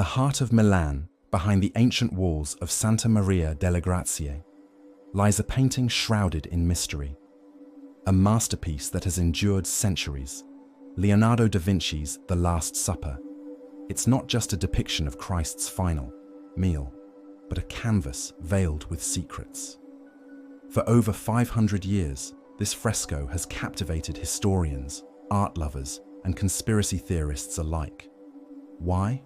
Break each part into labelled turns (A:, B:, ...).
A: the heart of Milan, behind the ancient walls of Santa Maria delle Grazie, lies a painting shrouded in mystery. A masterpiece that has endured centuries, Leonardo da Vinci's The Last Supper. It's not just a depiction of Christ's final meal, but a canvas veiled with secrets. For over 500 years, this fresco has captivated historians, art lovers, and conspiracy theorists alike. Why?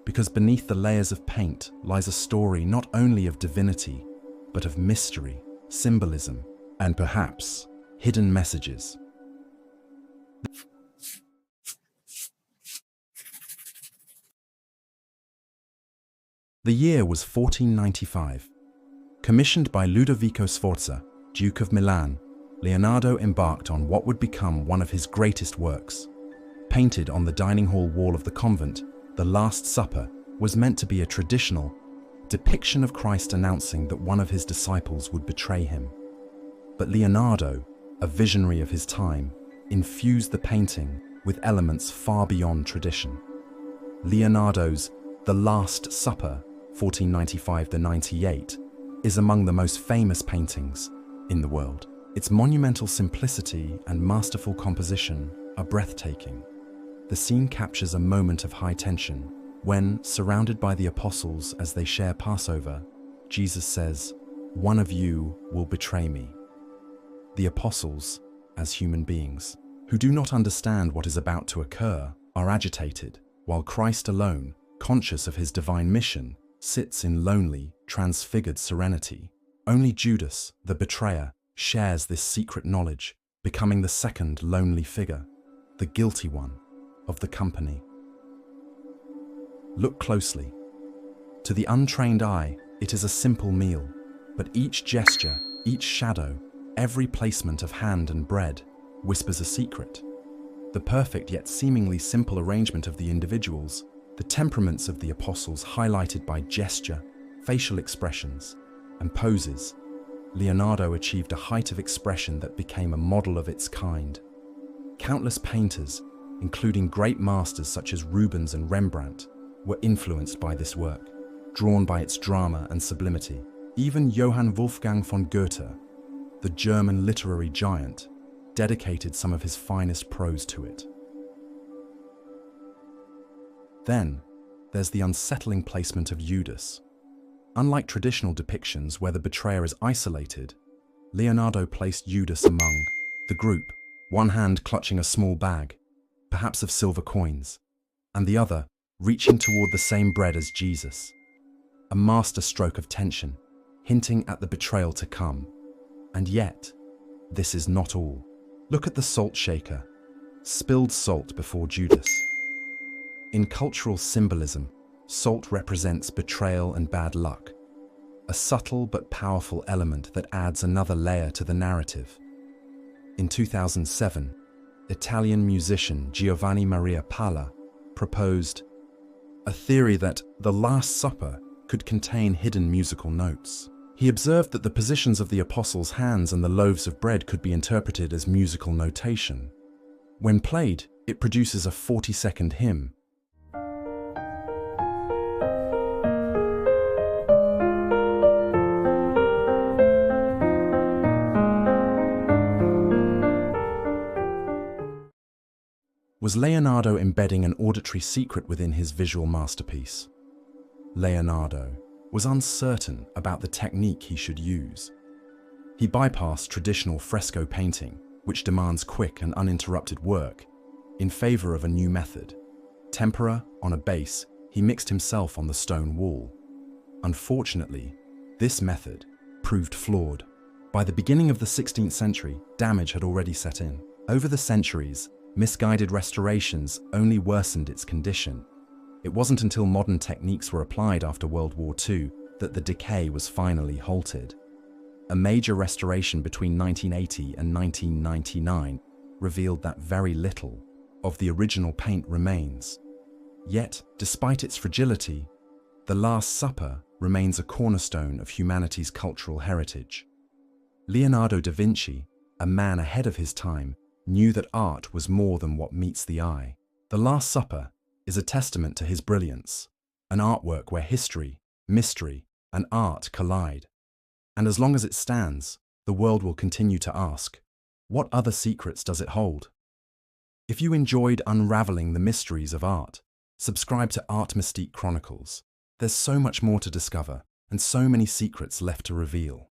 A: Because beneath the layers of paint lies a story not only of divinity, but of mystery, symbolism, and perhaps hidden messages. The year was 1495. Commissioned by Ludovico Sforza, Duke of Milan, Leonardo embarked on what would become one of his greatest works. Painted on the dining hall wall of the convent, The Last Supper was meant to be a traditional depiction of Christ announcing that one of his disciples would betray him. But Leonardo, a visionary of his time, infused the painting with elements far beyond tradition. Leonardo's The Last Supper, 1495–98, is among the most famous paintings in the world. Its monumental simplicity and masterful composition are breathtaking. The scene captures a moment of high tension when, surrounded by the apostles as they share Passover, Jesus says, "One of you will betray me." The apostles, as human beings, who do not understand what is about to occur, are agitated, while Christ alone, conscious of his divine mission, sits in lonely, transfigured serenity. Only Judas, the betrayer, shares this secret knowledge, becoming the second lonely figure, the guilty one, of the company. Look closely. To the untrained eye, it is a simple meal, but each gesture, each shadow, every placement of hand and bread whispers a secret. The perfect yet seemingly simple arrangement of the individuals, the temperaments of the apostles highlighted by gesture, facial expressions, and poses, Leonardo achieved a height of expression that became a model of its kind. Countless painters, including great masters such as Rubens and Rembrandt, were influenced by this work, drawn by its drama and sublimity. Even Johann Wolfgang von Goethe, the German literary giant, dedicated some of his finest prose to it. Then, there's the unsettling placement of Judas. Unlike traditional depictions where the betrayer is isolated, Leonardo placed Judas among the group, one hand clutching a small bag, perhaps of silver coins, and the other reaching toward the same bread as Jesus. A master stroke of tension, hinting at the betrayal to come. And yet, this is not all. Look at the salt shaker, spilled salt before Judas. In cultural symbolism, salt represents betrayal and bad luck, a subtle but powerful element that adds another layer to the narrative. In 2007, Italian musician Giovanni Maria Palla proposed a theory that The Last Supper could contain hidden musical notes. He observed that the positions of the apostles' hands and the loaves of bread could be interpreted as musical notation. When played, it produces a 40-second hymn. Was Leonardo embedding an auditory secret within his visual masterpiece? Leonardo was uncertain about the technique he should use. He bypassed traditional fresco painting, which demands quick and uninterrupted work, in favor of a new method. Tempera on a base, he mixed himself on the stone wall. Unfortunately, this method proved flawed. By the beginning of the 16th century, damage had already set in. Over the centuries, misguided restorations only worsened its condition. It wasn't until modern techniques were applied after World War II that the decay was finally halted. A major restoration between 1980 and 1999 revealed that very little of the original paint remains. Yet, despite its fragility, The Last Supper remains a cornerstone of humanity's cultural heritage. Leonardo da Vinci, a man ahead of his time, knew that art was more than what meets the eye. The Last Supper is a testament to his brilliance, an artwork where history, mystery, and art collide. And as long as it stands, the world will continue to ask, what other secrets does it hold? If you enjoyed unraveling the mysteries of art, subscribe to Art Mystique Chronicles. There's so much more to discover and so many secrets left to reveal.